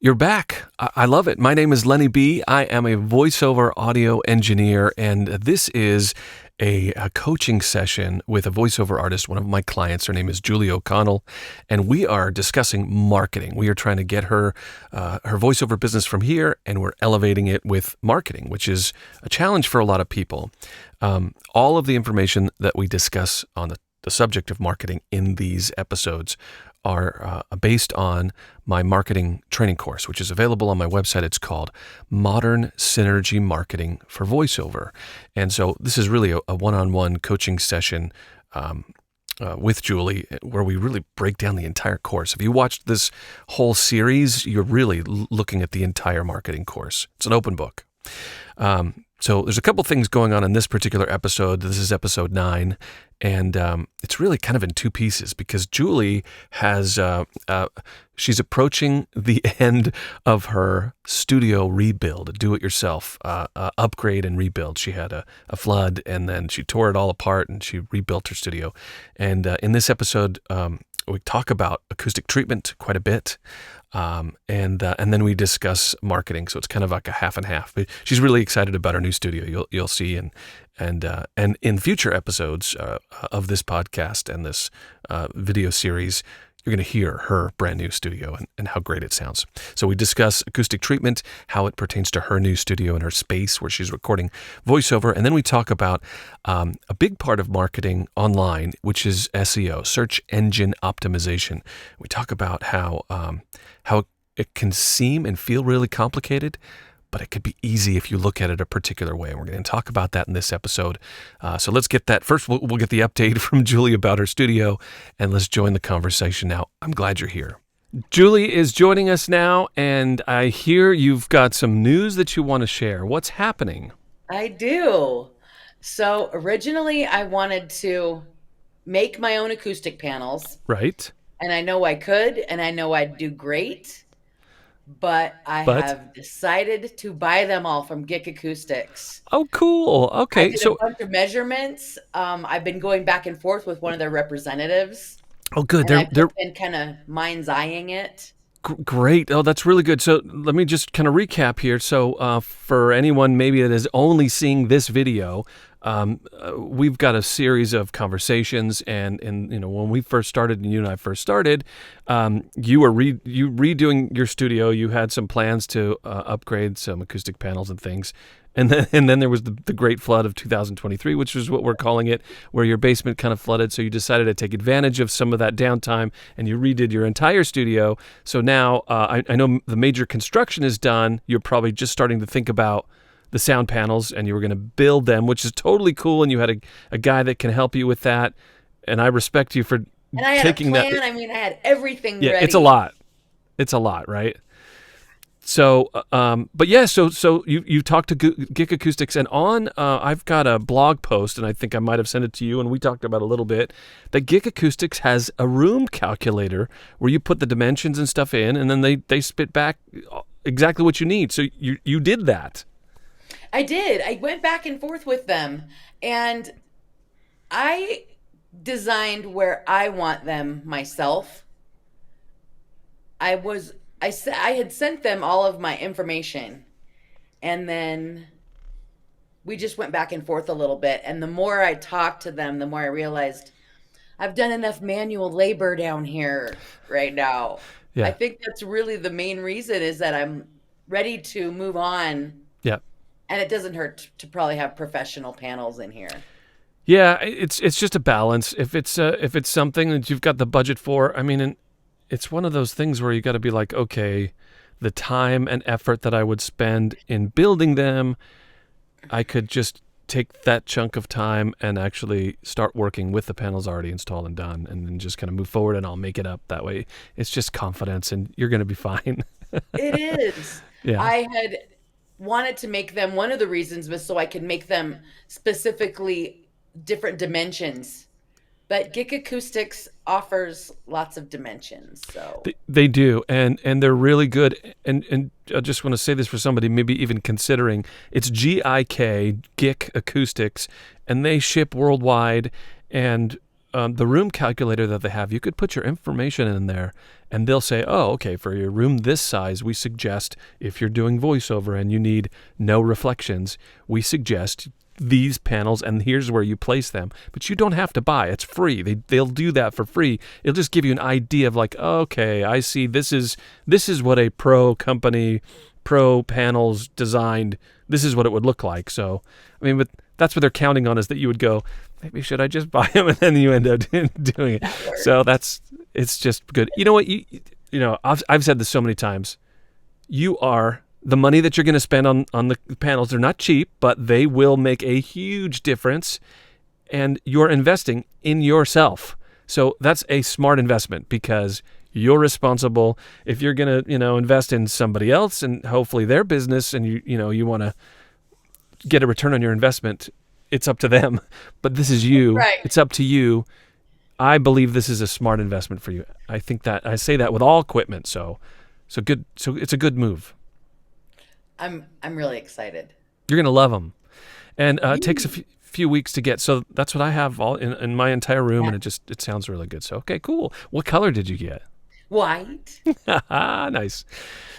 You're back. I love it. My name is Lenny B. I am a voiceover audio engineer, and this is a coaching session with a voiceover artist, one of my clients. Her name is Julie OConnell, and we are discussing marketing. We are trying to get her voiceover business from here, and we're elevating it with marketing, which is a challenge for a lot of people. All of the information that we discuss on the subject of marketing in these episodes are based on my marketing training course, which is available on my website. It's called Modern Synergy Marketing for Voiceover. And so this is really a one-on-one coaching session with Julie, where we really break down the entire course. If you watched this whole series, you're really looking at the entire marketing course. It's an open book. So there's a couple things going on in this particular episode. This is episode 9, and it's really kind of in two pieces because Julie has she's approaching the end of her studio rebuild, a do-it-yourself upgrade and rebuild. She had a flood, and then she tore it all apart, and she rebuilt her studio. And in this episode, we talk about acoustic treatment quite a bit. And then we discuss marketing, so it's kind of like a half and half. But she's really excited about her new studio. You'll see, and in future episodes of this podcast and this video series, you're going to hear her brand new studio and how great it sounds. So we discuss acoustic treatment, how it pertains to her new studio and her space where she's recording voiceover, and then we talk about a big part of marketing online, which is SEO, search engine optimization. We talk about how it can seem and feel really complicated, but it could be easy if you look at it a particular way. And we're going to talk about that in this episode. So let's get that. First, we'll get the update from Julie about her studio, and let's join the conversation now. I'm glad you're here. Julie is joining us now, and I hear you've got some news that you want to share. What's happening? I do. So originally I wanted to make my own acoustic panels, Right. and I know I could, and I know I'd do great, but I But, have decided to buy them all from GIK Acoustics. oh, cool. I Okay. did a So, bunch of measurements. I've been going back and forth with one of their representatives, oh, good. and I've They're just been kind of mind's eyeing it. Great. Oh, that's really good. So let me just kind of recap here. So for anyone maybe that is only seeing this video, we've got a series of conversations, and when we first started, and you and I first started, you were redoing your studio. You had some plans to upgrade some acoustic panels and things. And then there was the great flood of 2023, which is what we're calling it, where your basement kind of flooded. So you decided to take advantage of some of that downtime, and you redid your entire studio. So now I know the major construction is done. You're probably just starting to think about the sound panels, and you were going to build them, which is totally cool. And you had a guy that can help you with that. And I respect you for And I had a taking plan. that. I mean, I had everything Yeah, ready. it's a lot. It's a lot, right? So, but yeah, so you talked to GIK Acoustics, and I've got a blog post, and I think I might have sent it to you, and we talked about it a little bit, that GIK Acoustics has a room calculator where you put the dimensions and stuff in, and then they spit back exactly what you need. So you did that. I did. I went back and forth with them, and I designed where I want them myself. I had sent them all of my information, and then we just went back and forth a little bit. And the more I talked to them, the more I realized I've done enough manual labor down here right now. I Yeah, think that's really the main reason, is that I'm ready to move on, yeah. and it doesn't hurt to probably have professional panels in here. Yeah, it's just a balance. If it's something that you've got the budget for, I mean, and it's one of those things where you got to be like, okay, the time and effort that I would spend in building them, I could just take that chunk of time and actually start working with the panels already installed and done, and then just kind of move forward, and I'll make it up that way. It's just confidence, and you're going to be fine. It is. Yeah. I had wanted to make them, one of the reasons was so I could make them specifically different dimensions. But GIK Acoustics offers lots of dimensions. So They do, and they're really good. And I just want to say this for somebody maybe even considering. It's GIK Acoustics, and they ship worldwide. And the room calculator that they have, you could put your information in there and they'll say, oh, okay, for your room this size, we suggest if you're doing voiceover and you need no reflections, we suggest these panels and here's where you place them. But you don't have to buy. It's free. They'll do that for free. It'll just give you an idea of like, okay, I see this is what a pro company, pro panels designed, this is what it would look like. So, I mean, but that's what they're counting on is that you would go, maybe should I just buy them? And then you end up doing it. So it's just good. You know what? You know, I've said this so many times. You are the money that you're going to spend on the panels. They're not cheap, but they will make a huge difference. And you're investing in yourself. So that's a smart investment because you're responsible. If you're going to, invest in somebody else and hopefully their business and you want to get a return on your investment, it's up to them. But this is you. Right. It's up to you. I believe this is a smart investment for you. I think that I say that with all equipment. So good. So it's a good move. I'm really excited. You're going to love them. And it takes a few weeks to get. So that's what I have all in my entire room. Yeah. And it sounds really good. So, okay, cool. What color did you get? White. Nice.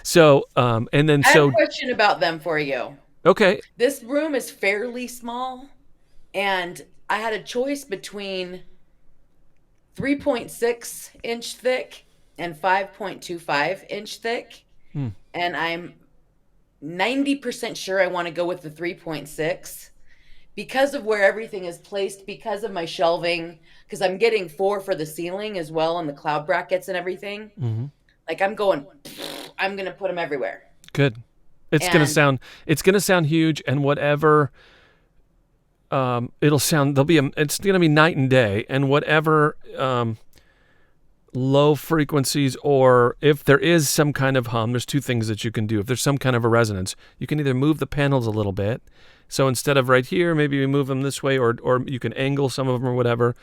So, and then I have a question about them for you. Okay. This room is fairly small, and I had a choice between 3.6 inch thick and 5.25 inch thick. And I'm 90% sure I want to go with the 3.6 because of where everything is placed, because of my shelving, because I'm getting 4 for the ceiling as well and the cloud brackets and everything. Mm-hmm. Like I'm going to put them everywhere. Good. It's going to sound huge, and whatever it'll sound, it's going to be night and day, and whatever low frequencies, or if there is some kind of hum, there's two things that you can do. If there's some kind of a resonance, you can either move the panels a little bit. So instead of right here, maybe we move them this way, or you can angle some of them or whatever.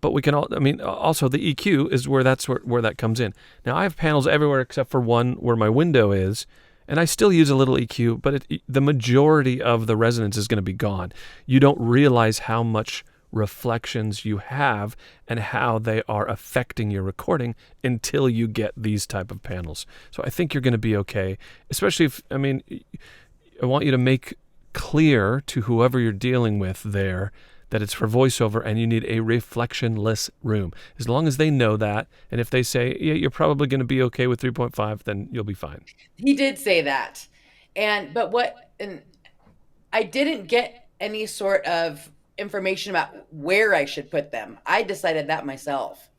But we can also the EQ is where that comes in. Now I have panels everywhere except for one where my window is. And I still use a little EQ, but the majority of the resonance is going to be gone. You don't realize how much reflections you have and how they are affecting your recording until you get these type of panels. So I think you're going to be okay, especially I want you to make clear to whoever you're dealing with there that it's for voiceover and you need a reflectionless room. As long as they know that, and if they say, yeah, you're probably going to be okay with 3.5, then you'll be fine. He did say that. And I didn't get any sort of information about where I should put them. I decided that myself.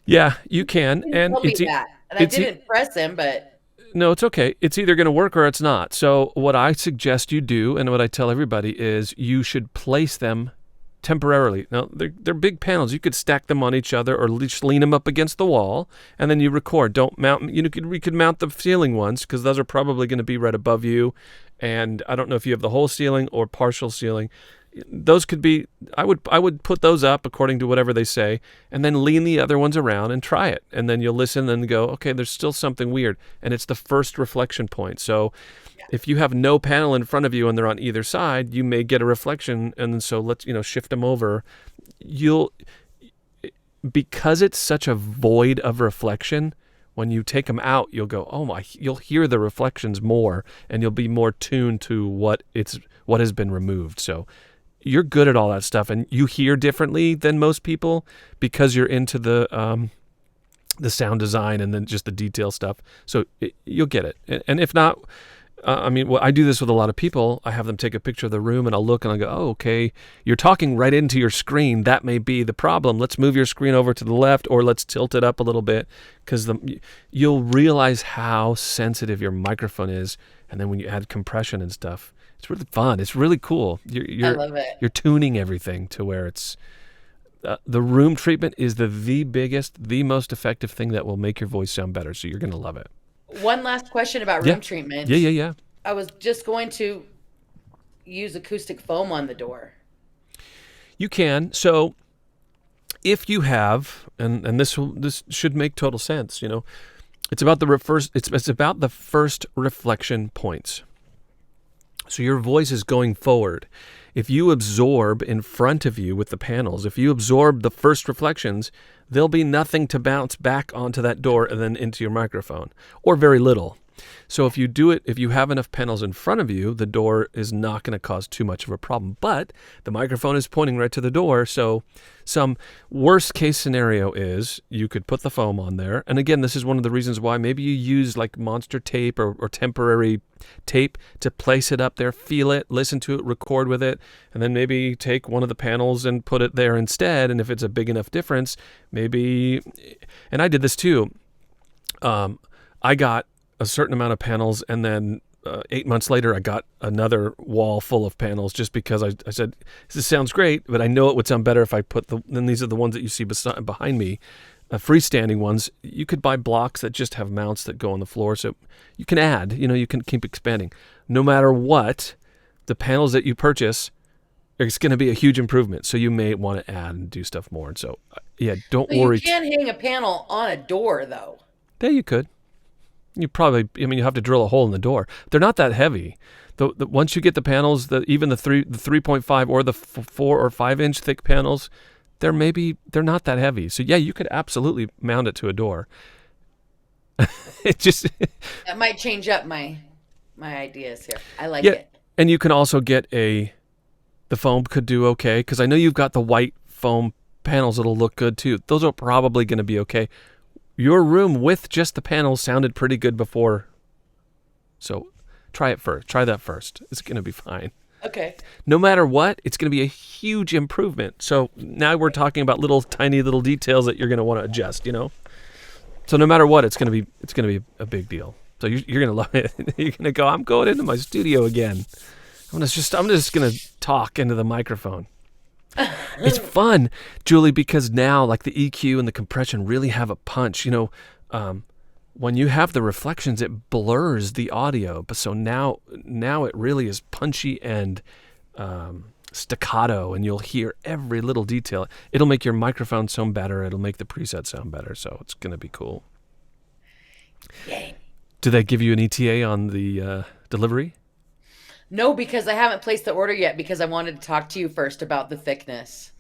Yeah, you can. And I didn't press him, but no, it's okay. It's either going to work or it's not. So what I suggest you do, and what I tell everybody, is you should place them temporarily. Now, they're big panels. You could stack them on each other or just lean them up against the wall, and then you record. Don't mount. You could mount the ceiling ones because those are probably going to be right above you. And I don't know if you have the whole ceiling or partial ceiling. Those could be, I would put those up according to whatever they say, and then lean the other ones around and try it. And then you'll listen and go, okay, there's still something weird. And it's the first reflection point. So if you have no panel in front of you and they're on either side, you may get a reflection. And so let's, shift them over. Because it's such a void of reflection, when you take them out, you'll go, you'll hear the reflections more, and you'll be more tuned to what has been removed. So you're good at all that stuff, and you hear differently than most people because you're into the sound design and then just the detail stuff. So you'll get it. And if not, I do this with a lot of people. I have them take a picture of the room, and I'll look and I'll go, oh, okay, you're talking right into your screen. That may be the problem. Let's move your screen over to the left, or let's tilt it up a little bit, because you'll realize how sensitive your microphone is. And then when you add compression and stuff, it's really fun. It's really cool. I love it. You're tuning everything to where it's the room treatment is the biggest, the most effective thing that will make your voice sound better. So you're going to love it. One last question about room treatment. Yeah. I was just going to use acoustic foam on the door. You can. So if you have, and this should make total sense, it's about the first reflection points. So your voice is going forward. if you absorb in front of you with the panels, if you absorb the first reflections, there'll be nothing to bounce back onto that door and then into your microphone, or very little. So if you have enough panels in front of you, the door is not going to cause too much of a problem. But the microphone is pointing right to the door, so some worst case scenario is you could put the foam on there. And again, this is one of the reasons why maybe you use like monster tape or temporary tape to place it up there, feel it, listen to it, record with it, and then maybe take one of the panels and put it there instead. And if it's a big enough difference, maybe, and I did this too. I got a certain amount of panels, and then 8 months later, I got another wall full of panels just because I said, this sounds great, but I know it would sound better if I put then these are the ones that you see behind me, freestanding ones. You could buy blocks that just have mounts that go on the floor, so you can add, you can keep expanding. No matter what, the panels that you purchase, it's going to be a huge improvement, so you may want to add and do stuff more. And so, yeah, don't worry. You can hang a panel on a door, though. Yeah, you could. You probably, you have to drill a hole in the door. They're not that heavy. Once you get the panels, even the 3.5 or the 4 or 5 inch thick panels, they're not that heavy. So yeah, you could absolutely mount it to a door. It just that might change up my ideas here. I like it. And you can also get the foam could do okay, because I know you've got the white foam panels that'll look good too. Those are probably going to be okay. Your room with just the panels sounded pretty good before. So try it first. Try that first. It's going to be fine. Okay. No matter what, it's going to be a huge improvement. So now we're talking about tiny little details that you're going to want to adjust, So no matter what, it's going to be a big deal. So you're going to love it. You're going to go, I'm going into my studio again. I'm just going to talk into the microphone. It's fun, Julie, because now like the EQ and the compression really have a punch. When you have the reflections, it blurs the audio. But so now it really is punchy and staccato, and you'll hear every little detail. It'll make your microphone sound better. It'll make the preset sound better. So it's going to be cool. Yay. Did they give you an ETA on the delivery? No, because I haven't placed the order yet, because I wanted to talk to you first about the thickness.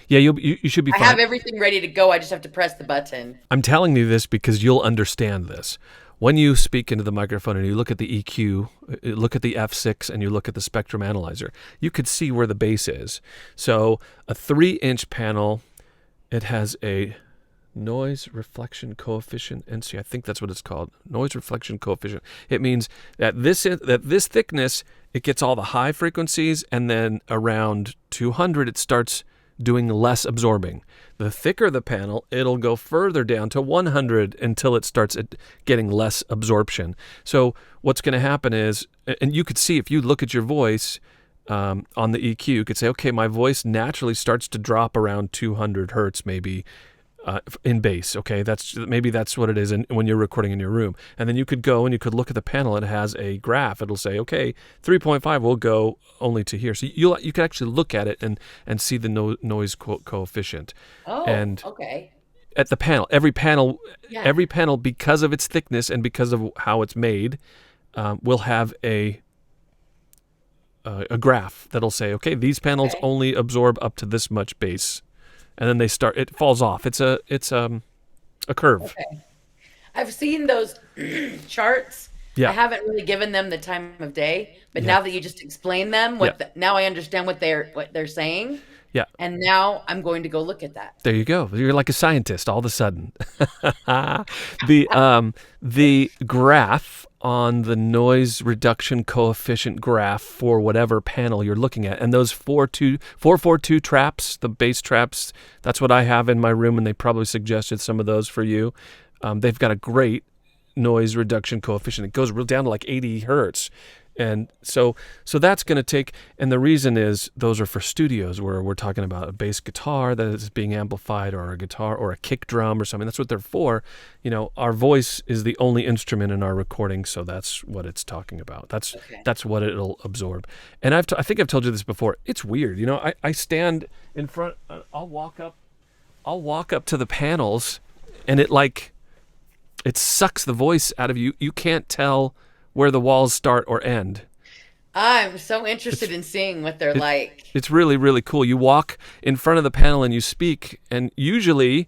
Yeah, you should be fine. I have everything ready to go. I just have to press the button. I'm telling you this because you'll understand this. When you speak into the microphone and you look at the EQ, look at the F6, and you look at the spectrum analyzer, you could see where the bass is. So a 3-inch panel, it has a noise reflection coefficient, NC, I think that's what it's called, noise reflection coefficient. It means that this thickness, it gets all the high frequencies, and then around 200 it starts doing less absorbing. The thicker the panel, it'll go further down to 100 until it starts getting less absorption. So what's going to happen is, and you could see if you look at your voice on the EQ, you could say, okay, my voice naturally starts to drop around 200 hertz maybe, in bass. Okay, that's what it is when you're recording in your room. And then you could go and you could look at the panel. It has a graph. It'll say, okay, 3.5 will go only to here. So you can actually look at it and see the noise coefficient. Oh, and okay. At the panel, every panel, because of its thickness and because of how it's made, will have a graph that'll say, okay, these panels only absorb up to this much bass. And then it falls off. It's a curve. Okay. I've seen those charts. Yeah. I haven't really given them the time of day, but now that you just explained them, now I understand what they're saying. Yeah. And now I'm going to go look at that. There you go. You're like a scientist all of a sudden. The graph on the noise reduction coefficient graph for whatever panel you're looking at, and those 442 traps, the bass traps, that's what I have in my room, and they probably suggested some of those for you. They've got a great noise reduction coefficient. It goes real down to like 80 hertz. And so that's going to take, and the reason is those are for studios where we're talking about a bass guitar that is being amplified, or a guitar or a kick drum or something. That's what they're for. Our voice is the only instrument in our recording, so that's what it's talking about. That's what it'll absorb. And I think I've told you this before. It's weird. I stand in front, I'll walk up to the panels, and it sucks the voice out of you. You can't tell where the walls start or end. I'm so interested in seeing what they're It, like. it's really, really cool. You walk in front of the panel and you speak, and usually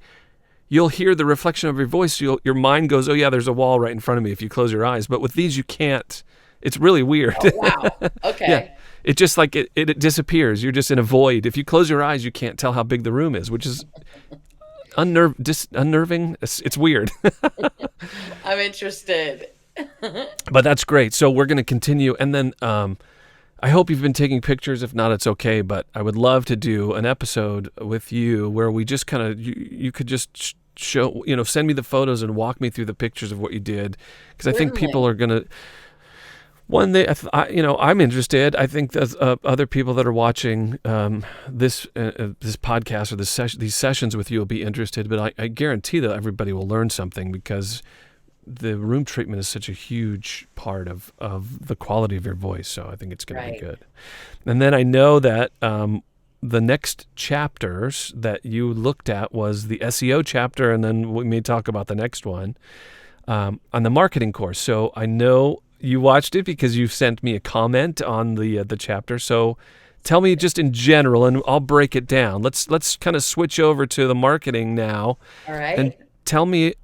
you'll hear the reflection of your voice. Your mind goes, oh, yeah, there's a wall right in front of me if you close your eyes. But with these, you can't. It's really weird. Oh, wow. Yeah. Okay. It just like it disappears. You're just in a void. If you close your eyes, you can't tell how big the room is, which is unnerving. It's weird. I'm interested. But that's great. So we're going to continue. And then I hope you've been taking pictures. If not, it's okay. But I would love to do an episode with you where we just kind of, you could just show, send me the photos and walk me through the pictures of what you did. Because I think people are going to, I'm interested. I think that other people that are watching this podcast or these sessions with you will be interested. But I guarantee that everybody will learn something, because the room treatment is such a huge part of the quality of your voice. So I think it's going to be good. And then I know that the next chapters that you looked at was the SEO chapter, and then we may talk about the next one on the marketing course. So I know you watched it because you sent me a comment on the chapter. So tell me just in general, and I'll break it down. Let's kind of switch over to the marketing now. All right. And tell me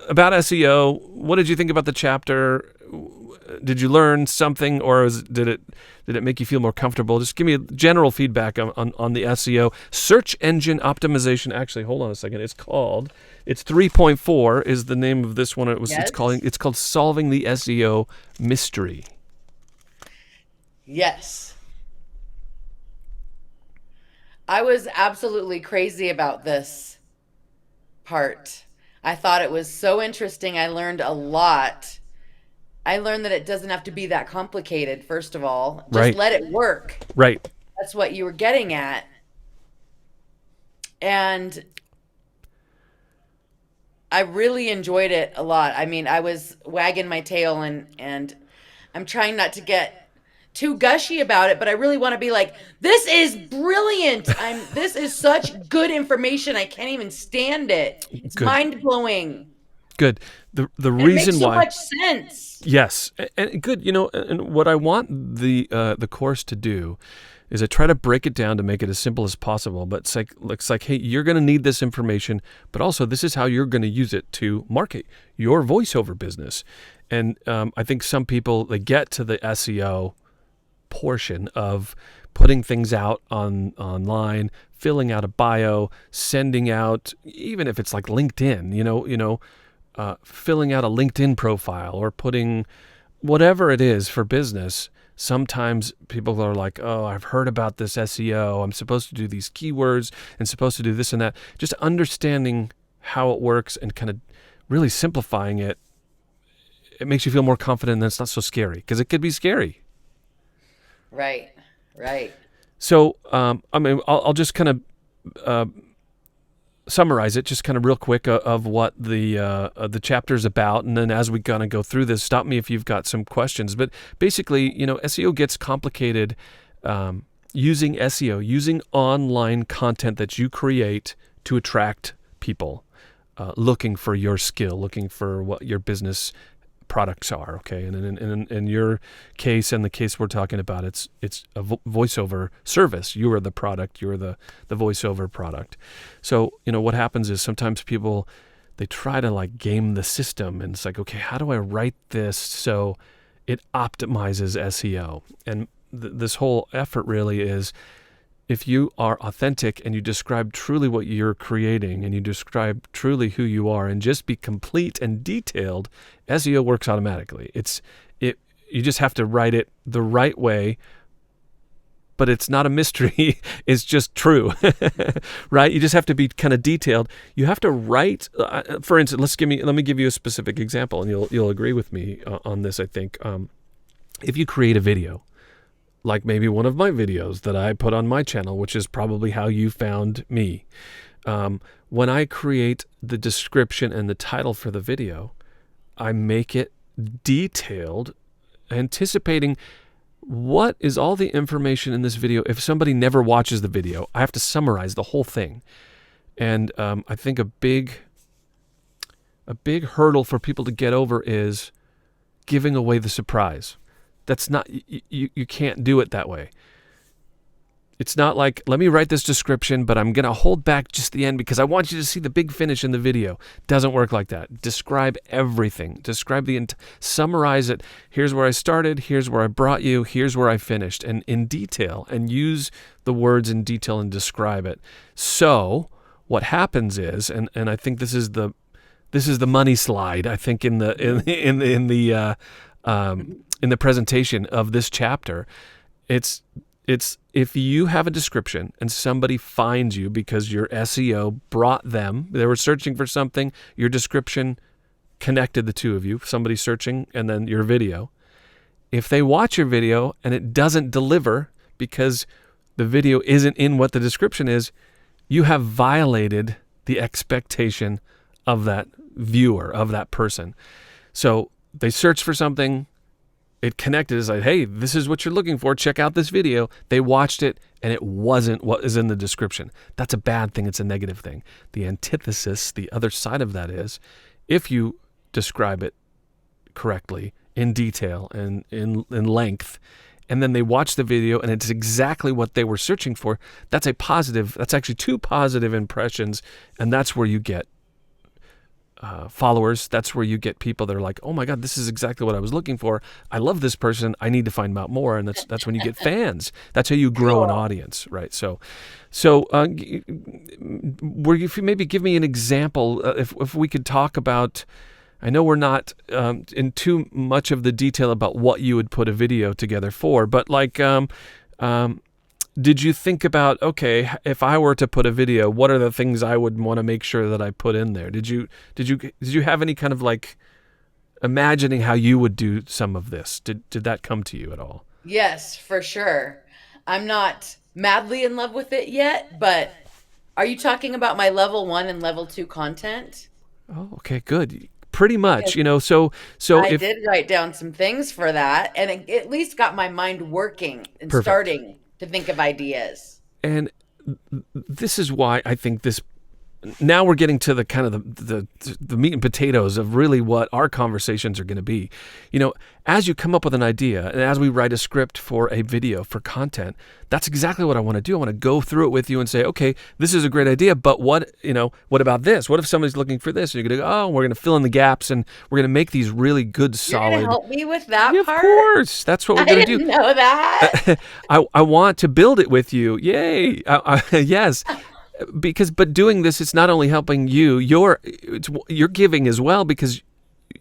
about SEO. What did you think about the chapter? Did you learn something, or did it make you feel more comfortable? Just give me a general feedback on the SEO. Search engine optimization. Actually, hold on a second. It's 3.4 is the name of this one. It's called Solving the SEO Mystery. Yes. I was absolutely crazy about this part. I thought it was so interesting. I learned a lot. I learned that it doesn't have to be that complicated, first of all. Just let it work. Right. That's what you were getting at. And I really enjoyed it a lot. I mean, I was wagging my tail, and I'm trying not to get too gushy about it, but I really want to be like, this is brilliant. This is such good information. I can't even stand it. It's mind-blowing. Good. The reason why it makes so much sense. Yes, and good. And what I want the course to do is I try to break it down to make it as simple as possible. But it's like, hey, you're going to need this information, but also this is how you're going to use it to market your voiceover business. And I think some people, they get to the SEO portion of putting things out online, filling out a bio, sending out, even if it's like LinkedIn, filling out a LinkedIn profile or putting whatever it is for business. Sometimes people are like, oh, I've heard about this SEO. I'm supposed to do these keywords and supposed to do this and that. Just understanding how it works and kind of really simplifying it, it makes you feel more confident, and it's not so scary, because it could be scary. Right. So, I'll just kind of summarize it, just kind of real quick of what the chapter's about, and then as we kind of go through this, stop me if you've got some questions. But basically, SEO gets complicated using SEO, using online content that you create to attract people looking for your skill, looking for what your business products are, okay? And in your case and the case we're talking about, it's a voiceover service. You are the product. You're the voiceover product. So, what happens is sometimes people, they try to like game the system, and it's like, okay, how do I write this so it optimizes SEO? And this whole effort really is, if you are authentic and you describe truly what you're creating and you describe truly who you are and just be complete and detailed, SEO works automatically. You just have to write it the right way, but it's not a mystery. It's just true, right? You just have to be kind of detailed. You have to write, for instance, let me give you a specific example, and you'll agree with me on this, I think. If you create a video, like maybe one of my videos that I put on my channel, which is probably how you found me. When I create the description and the title for the video, I make it detailed, anticipating what is all the information in this video. If somebody never watches the video, I have to summarize the whole thing. And I think a big hurdle for people to get over is giving away the surprise. That's not, you can't do it that way. It's not like, let me write this description, but I'm going to hold back just the end because I want you to see the big finish in the video. Doesn't work like that. Describe everything. Summarize it. Here's where I started. Here's where I brought you. Here's where I finished. And in detail, and use the words in detail and describe it. So what happens is, and I think this is the money slide, I think in the presentation of this chapter, it's if you have a description and somebody finds you because your SEO brought them, they were searching for something, your description connected the two of you, somebody searching and then your video. If they watch your video and it doesn't deliver because the video isn't in what the description is, you have violated the expectation of that viewer, of that person. So they search for something, it connected, is like, hey, this is what you're looking for. Check out this video. They watched it, and it wasn't what is in the description. That's a bad thing. It's a negative thing. The antithesis, the other side of that is, if you describe it correctly, in detail, and in length, and then they watch the video, and it's exactly what they were searching for, that's a positive. That's actually 2 positive impressions, and that's where you get followers. That's where you get people that are like, oh my God, this is exactly what I was looking for. I love this person. I need to find out more. And that's when you get fans. That's how you grow an audience, right? So if you maybe give me an example, if we could talk about, I know we're not in too much of the detail about what you would put a video together for, but like, did you think about, okay, if I were to put a video, what are the things I would want to make sure that I put in there? Did you have any kind of like imagining how you would do some of this? Did that come to you at all? Yes, for sure. I'm not madly in love with it yet, but are you talking about my level 1 and level 2 content? Oh, okay, good. Pretty much, Because so I did write down some things for that, and it at least got my mind working and Perfect. starting to think of ideas. And this is why I think this, now we're getting to the kind of the meat and potatoes of really what our conversations are going to be. You know, as you come up with an idea and as we write a script for a video, for content, that's exactly what I want to do. I want to go through it with you and say, okay, this is a great idea, but what about this? What if somebody's looking for this? And you're going to go, oh, we're going to fill in the gaps and we're going to make these really good, solid. You're going to help me with that part? Of course. That's what we're going to do. I didn't know that. I want to build it with you. Yay. Yes. But doing this, it's not only helping you, you're giving as well, because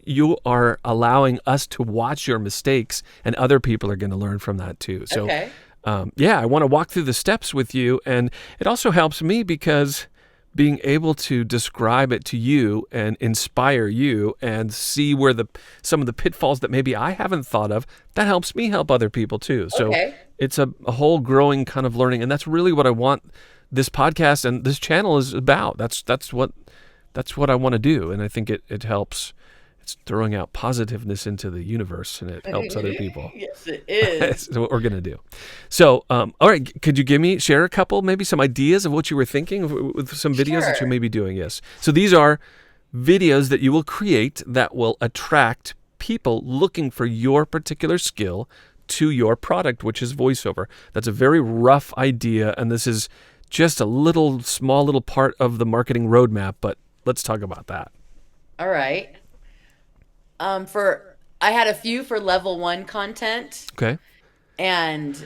you are allowing us to watch your mistakes, and other people are going to learn from that too. So, okay. I want to walk through the steps with you, and it also helps me because being able to describe it to you and inspire you and see where some of the pitfalls that maybe I haven't thought of, that helps me help other people too. So it's a whole growing kind of learning, and that's really what I want this podcast and this channel is about. That's what I want to do, and I think it helps. It's throwing out positiveness into the universe, and it helps other people. Yes, it is. That's what we're gonna do. So, all right, could you share a couple, maybe some ideas of what you were thinking with some videos that you may be doing? Yes. So these are videos that you will create that will attract people looking for your particular skill to your product, which is voiceover. That's a very rough idea, and this is just a small little part of the marketing roadmap, but let's talk about that. All right. I had a few for level 1 content. Okay. And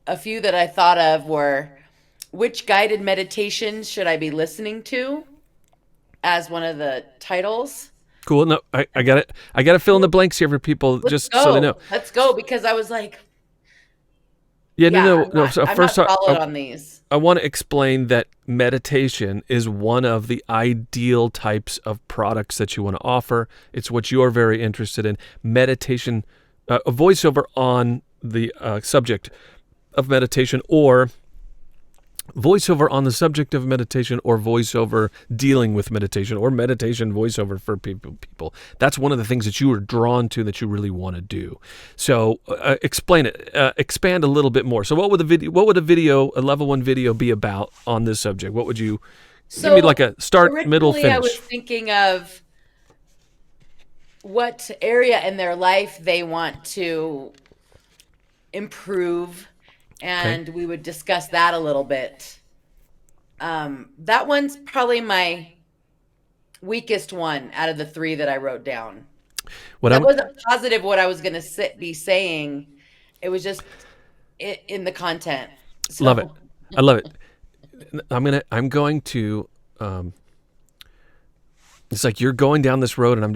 a few that I thought of were, which guided meditations should I be listening to, as one of the titles. Cool. No, I got it. I got to fill in the blanks here for people. So they know. Let's go, because I was like, no. So I'm first, not solid on these. I want to explain that meditation is one of the ideal types of products that you want to offer. It's what you're very interested in. Meditation, a voiceover on the subject of meditation, or voiceover on the subject of meditation, or voiceover dealing with meditation, or meditation voiceover for people. That's one of the things that you are drawn to, that you really want to do. So explain it, expand a little bit more. So what would a level 1 video be about on this subject? What would you give me, like a start, middle, finish? I was thinking of what area in their life they want to improve, Okay. and we would discuss that a little bit. That one's probably my weakest one out of the three that I wrote down. What That I'm wasn't positive what I was going to be saying. It was just in the content. love it. So I love it. I'm going to it's like you're going down this road and I'm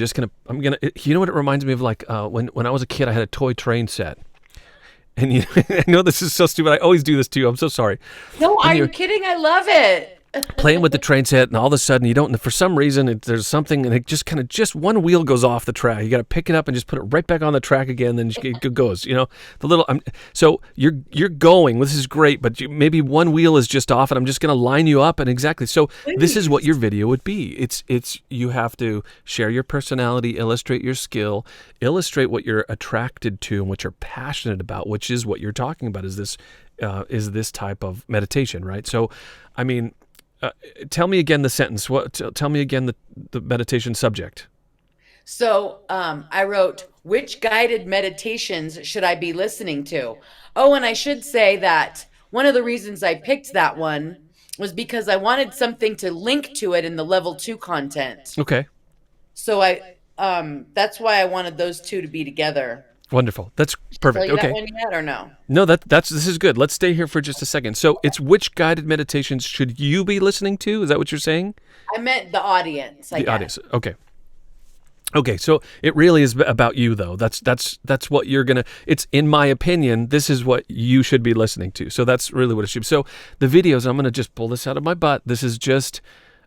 gonna you know what it reminds me of, like when I was a kid I had a toy train set. And I know this is so stupid. I always do this to you. I'm so sorry. no, When are you you're kidding? I love it. playing with the train set, and all of a sudden you don't. For some reason, there's something, and it just one wheel goes off the track. You got to pick it up and just put it right back on the track again. Then it goes. The little. So you're going. This is great, but maybe one wheel is just off, and I'm just going to line you up, and exactly. So this is what your video would be. It's you have to share your personality, illustrate your skill, illustrate what you're attracted to and what you're passionate about, which is what you're talking about. Is this type of meditation, right? So, I mean. Tell me again the sentence. Tell me again the meditation subject. So I wrote, which guided meditations should I be listening to? Oh, and I should say that one of the reasons I picked that one was because I wanted something to link to it in the level 2 content. Okay. So that's why I wanted those two to be together. Wonderful. That's Tell perfect. you Okay. that one yet or no? No, this is good. Let's stay here for just a second. So it's which guided meditations should you be listening to? Is that what you're saying? I meant the audience. The audience. Okay. Okay, so it really is about you, though. That's what you're gonna. It's, in my opinion, this is what you should be listening to. So that's really what it should be. So the videos, I'm gonna just pull this out of my butt. This is just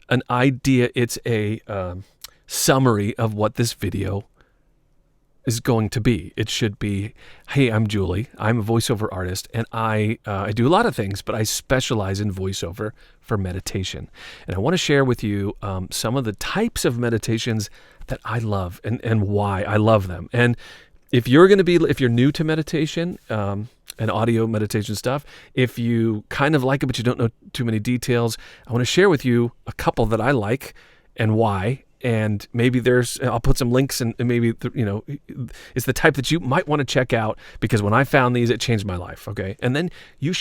an idea. It's a summary of what this video is going to be. It should be, hey, I'm Julie. I'm a voiceover artist, and I do a lot of things, but I specialize in voiceover for meditation. And I want to share with you some of the types of meditations that I love and why I love them. And if you're new to meditation and audio meditation stuff, if you kind of like it but you don't know too many details, I want to share with you a couple that I like and why. And maybe I'll put some links, and maybe, it's the type that you might want to check out, because when I found these, it changed my life. Okay. And then you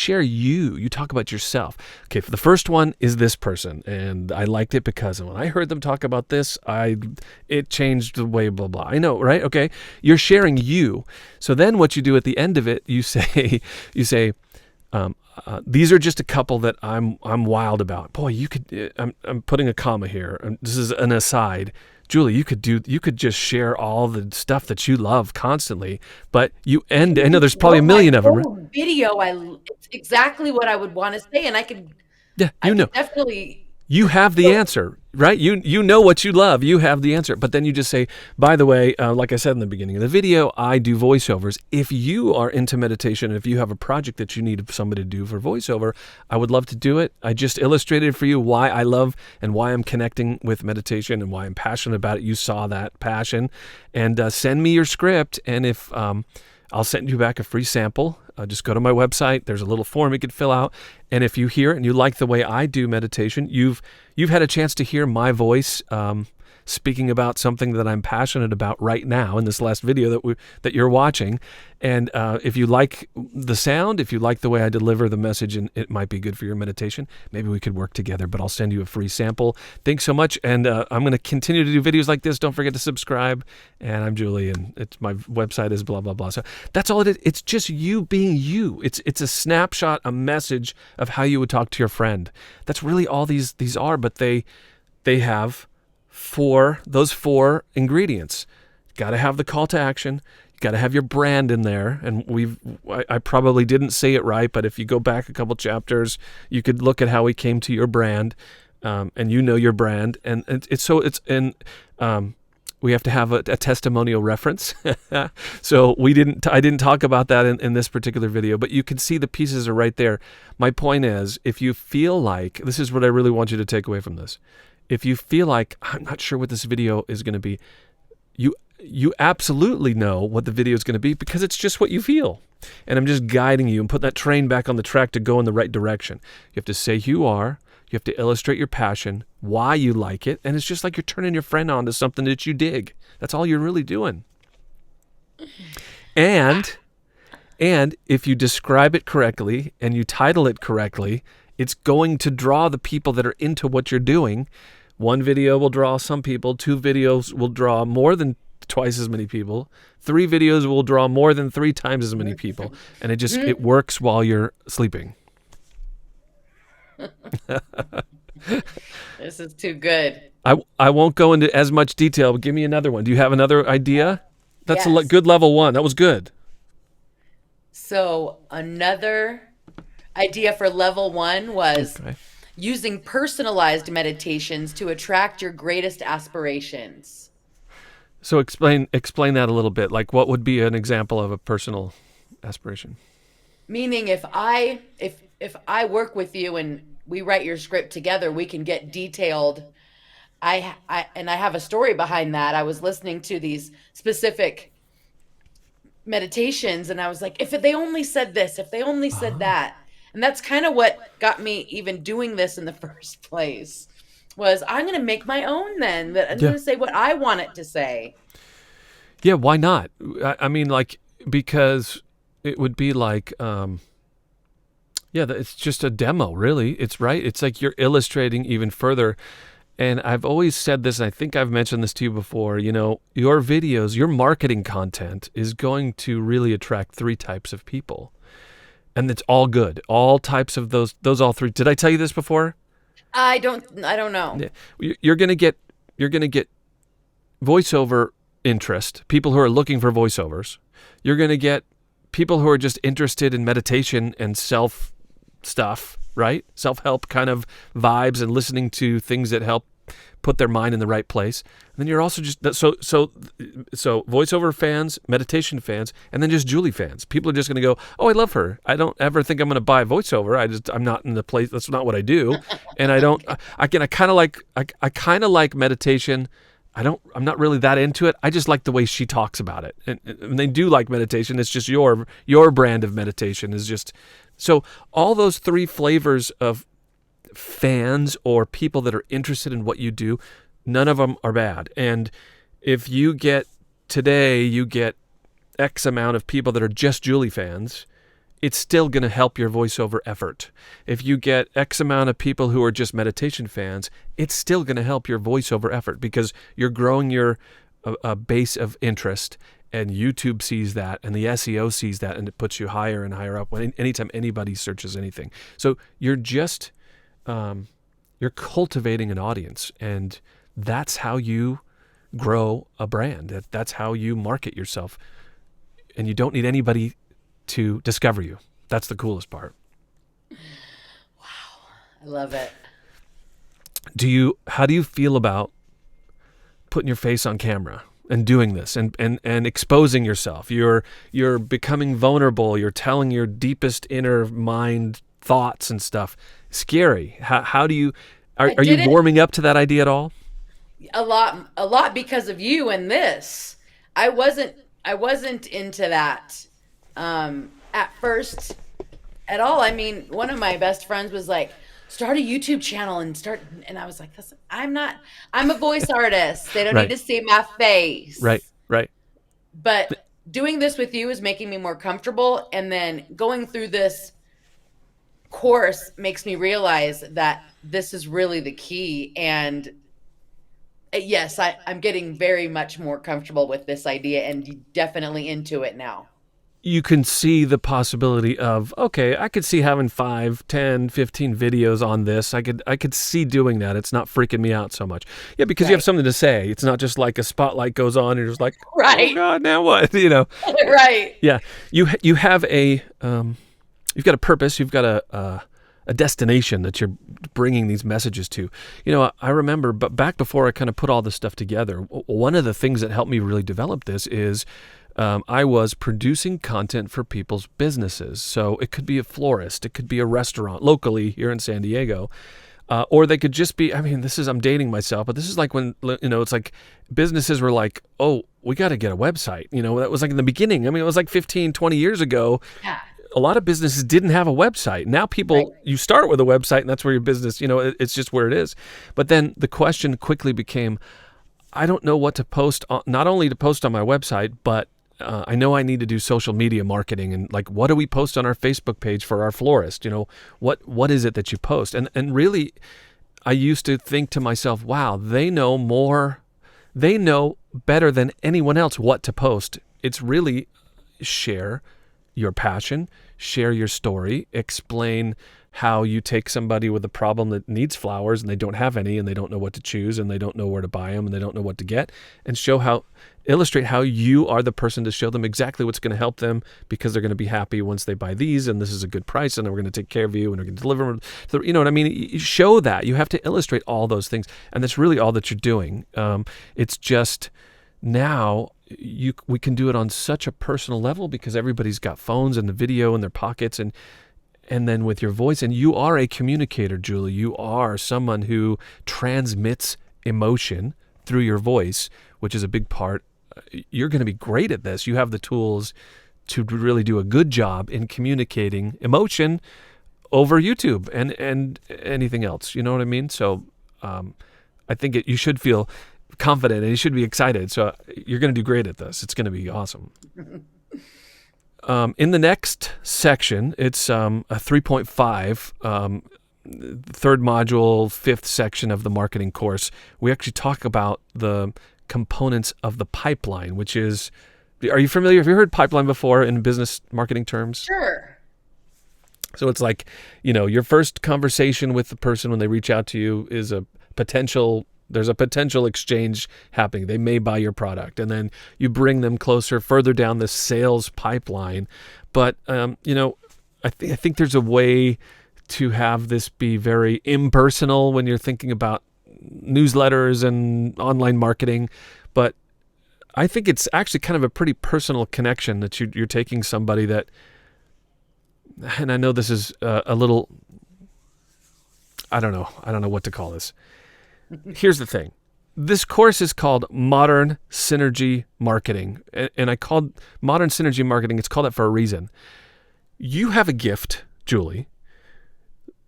talk about yourself. Okay. For the first one is this person, and I liked it because when I heard them talk about this, it changed the way, blah, blah. I know, right? Okay. You're sharing you. So then what you do at the end of it, you say, these are just a couple that I'm wild about. Boy, you could. I'm putting a comma here. This is an aside. Julie, you could just share all the stuff that you love constantly, but I know there's probably a million of them. Right? Video, it's exactly what I would want to say, and I could. Yeah, I could definitely. You have the answer, right? You know what you love. You have the answer. But then you just say, by the way, like I said in the beginning of the video, I do voiceovers. If you are into meditation, if you have a project that you need somebody to do for voiceover, I would love to do it. I just illustrated for you why I love and why I'm connecting with meditation and why I'm passionate about it. You saw that passion. And send me your script. And if I'll send you back a free sample. Just go to my website. There's a little form you could fill out. And if you hear it and you like the way I do meditation, you've had a chance to hear my voice speaking about something that I'm passionate about right now in this last video that you're watching. And if you like the sound, if you like the way I deliver the message, and it might be good for your meditation, maybe we could work together. But I'll send you a free sample. Thanks so much. And I'm going to continue to do videos like this. Don't forget to subscribe. And I'm Julie, and my website is blah, blah, blah. So that's all it is. It's just you being you. It's a snapshot, a message of how you would talk to your friend. That's really all these are, but they have those four ingredients. Got to have the call to action. You got to have your brand in there. And I probably didn't say it right, but if you go back a couple chapters, you could look at how we came to your brand, and your brand. And we have to have a testimonial reference. So I didn't talk about that in this particular video, but you can see the pieces are right there. My point is, if you feel like, this is what I really want you to take away from this. If you feel like, I'm not sure what this video is going to be, you absolutely know what the video is going to be, because it's just what you feel. And I'm just guiding you and putting that train back on the track to go in the right direction. You have to say who you are. You have to illustrate your passion, why you like it. And it's just like you're turning your friend on to something that you dig. That's all you're really doing. And And if you describe it correctly and you title it correctly, it's going to draw the people that are into what you're doing. One video will draw some people. 2 videos will draw more than twice as many people. 3 videos will draw more than 3 times as many people. And it works while you're sleeping. This is too good. I won't go into as much detail, but give me another one. Do you have another idea? That's Yes. a good level 1. That was good. So another idea for level 1 was using personalized meditations to attract your greatest aspirations. So explain that a little bit. Like, what would be an example of a personal aspiration? Meaning, if I work with you and we write your script together, we can get detailed. I have a story behind that. I was listening to these specific meditations, and I was like, if they only said this, if they only said that. And that's kind of what got me even doing this in the first place, was I'm going to make my own then. That I'm going to say what I want it to say. Yeah, why not? I mean, like, because it would be like, it's just a demo, really. It's right. It's like you're illustrating even further. And I've always said this, and I think I've mentioned this to you before, your videos, your marketing content is going to really attract 3 types of people. And it's all good. All types of those all 3. Did I tell you this before? I don't know. Yeah. You're going to get voiceover interest, people who are looking for voiceovers. You're going to get people who are just interested in meditation and self stuff, right? Self-help kind of vibes and listening to things that help put their mind in the right place. And then you're also just so voiceover fans, meditation fans, and then just Julie fans. People are just going to go, "Oh, I love her. I don't ever think I'm going to buy voiceover. I'm not in the place. That's not what I do." And I don't. I kind of like meditation. I'm not really that into it. I just like the way she talks about it. And they do like meditation. It's just your brand of meditation is just. So all those 3 flavors of fans or people that are interested in what you do, none of them are bad. And if you get X amount of people that are just Julie fans, it's still going to help your voiceover effort. If you get X amount of people who are just meditation fans, it's still going to help your voiceover effort because you're growing your base of interest. And YouTube sees that, and the SEO sees that, and it puts you higher and higher up anytime anybody searches anything. So you're just you're cultivating an audience, and that's how you grow a brand. That's how you market yourself, and you don't need anybody to discover you. That's the coolest part. Wow, I love it. How do you feel about putting your face on camera? And doing this and exposing yourself. You're becoming vulnerable. You're telling your deepest inner mind thoughts and stuff. Scary. How do you are you warming up to that idea at all? A lot because of you and this. I wasn't into that at first at all. I mean, one of my best friends was like, start a YouTube channel and I was like, I'm a voice artist. They don't need to see my face. Right. But doing this with you is making me more comfortable. And then going through this course makes me realize that this is really the key. And yes, I'm getting very much more comfortable with this idea and definitely into it now. You can see the possibility of, okay, I could see having 5, 10, 15 videos on this. I could see doing that. It's not freaking me out so much. Yeah, because you have something to say. It's not just like a spotlight goes on and you're just like, oh God, now what? Right. Yeah. You have you've got a purpose. You've got a destination that you're bringing these messages to. I remember, but back before I kind of put all this stuff together, one of the things that helped me really develop this is I was producing content for people's businesses. So it could be a florist, it could be a restaurant locally here in San Diego, or they could just be, I'm dating myself, but this is like when, it's like businesses were like, oh, we got to get a website. That was like in the beginning. It was like 15, 20 years ago. Yeah. A lot of businesses didn't have a website. Now people, you start with a website and that's where your business, it's just where it is. But then the question quickly became, I don't know what to post on, not only to post on my website, but I know I need to do social media marketing, and like, what do we post on our Facebook page for our florist? What is it that you post? And really, I used to think to myself, wow, they know better than anyone else what to post. It's really share your passion, share your story, explain how you take somebody with a problem that needs flowers and they don't have any and they don't know what to choose and they don't know where to buy them and they don't know what to get, and illustrate how you are the person to show them exactly what's going to help them, because they're going to be happy once they buy these, and this is a good price, and we're going to take care of you, and we're going to deliver them. You know what I mean? You show that. You have to illustrate all those things, and that's really all that you're doing. It's just now we can do it on such a personal level because everybody's got phones and the video in their pockets, and then with your voice, and you are a communicator, Julie. You are someone who transmits emotion through your voice, which is a big part. You're going to be great at this. You have the tools to really do a good job in communicating emotion over YouTube and anything else. You know what I mean? So I think you should feel confident and you should be excited. So you're going to do great at this. It's going to be awesome. In the next section, it's a 3.5, third module, fifth section of the marketing course. We actually talk about the components of the pipeline, which is, are you familiar? Have you heard pipeline before in business marketing terms? Sure. So it's like, your first conversation with the person when they reach out to you is there's a potential exchange happening. They may buy your product, and then you bring them closer, further down the sales pipeline. But, I think there's a way to have this be very impersonal when you're thinking about newsletters and online marketing. But I think it's actually kind of a pretty personal connection that you're taking somebody that, and I know this is a little, I don't know what to call this. Here's the thing. This course is called Modern Synergy Marketing. And I called Modern Synergy Marketing, it's called that for a reason. You have a gift, Julie.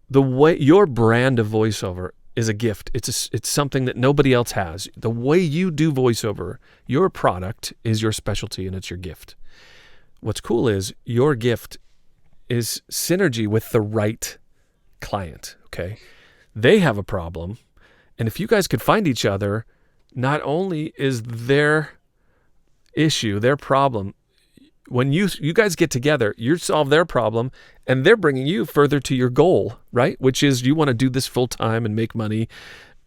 The way your brand of voiceover is a gift. It's something that nobody else has. The way you do voiceover, your product is your specialty and it's your gift. What's cool is your gift is synergy with the right client, okay? They have a problem. And if you guys could find each other, not only is their issue, their problem, when you guys get together, you solve their problem, and they're bringing you further to your goal, right? Which is you want to do this full time and make money.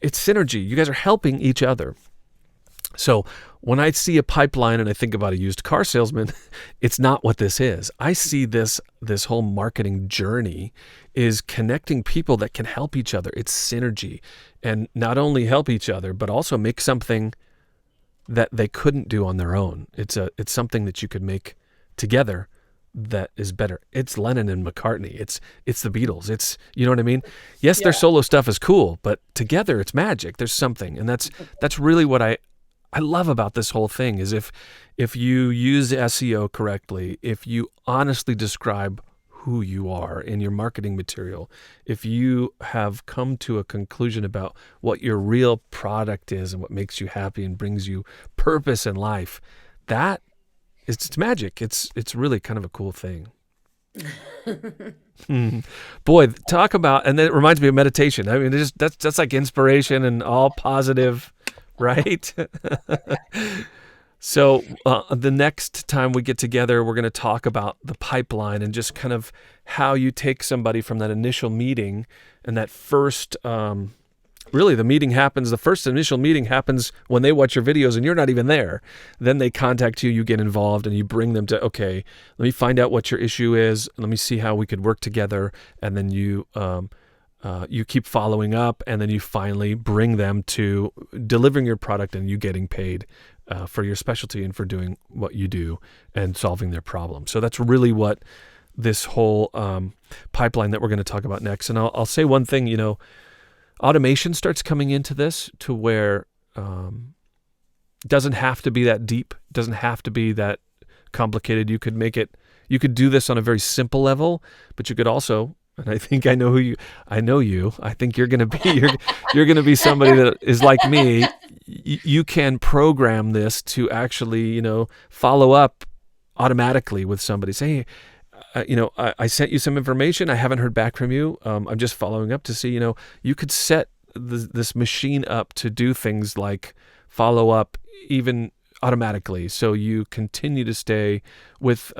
It's synergy. You guys are helping each other. So when I see a pipeline and I think about a used car salesman, it's not what this is. I see this whole marketing journey is connecting people that can help each other. It's synergy, and not only help each other, but also make something that they couldn't do on their own. It's something that you could make together that is better. It's Lennon and McCartney. It's the Beatles. It's, you know what I mean? Yes, their solo stuff is cool, but together it's magic. There's something, and that's really what I love about this whole thing is if you use SEO correctly, if you honestly describe who you are in your marketing material, if you have come to a conclusion about what your real product is and what makes you happy and brings you purpose in life, it's magic. It's really kind of a cool thing. Boy, talk about, and then it reminds me of meditation. I mean, that's like inspiration and all positive, right? So the next time we get together, we're going to talk about the pipeline and just kind of how you take somebody from that initial meeting and that first, really the first initial meeting happens when they watch your videos and you're not even there. Then they contact you, you get involved, and you bring them to, okay, let me find out what your issue is. Let me see how we could work together. And then you keep following up, and then you finally bring them to delivering your product and you getting paid for your specialty and for doing what you do and solving their problem. So that's really what this whole pipeline that we're going to talk about next. And I'll say one thing, automation starts coming into this to where it doesn't have to be that deep, doesn't have to be that complicated. You could do this on a very simple level, but you could also, and I think I know you. I think you're going to be somebody that is like me. You can program this to actually, follow up automatically with somebody. Say, hey, I sent you some information. I haven't heard back from you. I'm just following up to see, you could set this machine up to do things like follow up even automatically. So you continue to stay with,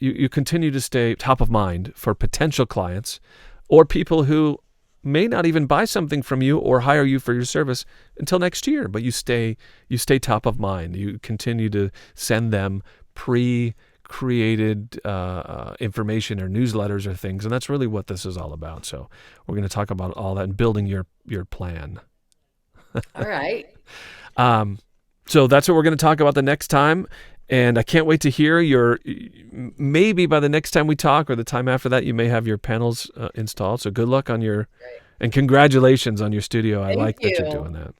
you continue to stay top of mind for potential clients or people who may not even buy something from you or hire you for your service until next year, but you stay top of mind. You continue to send them pre-created information or newsletters or things, and that's really what this is all about. So we're going to talk about all that and building your plan. All right. So that's what we're going to talk about the next time. And I can't wait to hear maybe by the next time we talk or the time after that, you may have your panels installed. So good luck on and congratulations on your studio. I like that you're doing that.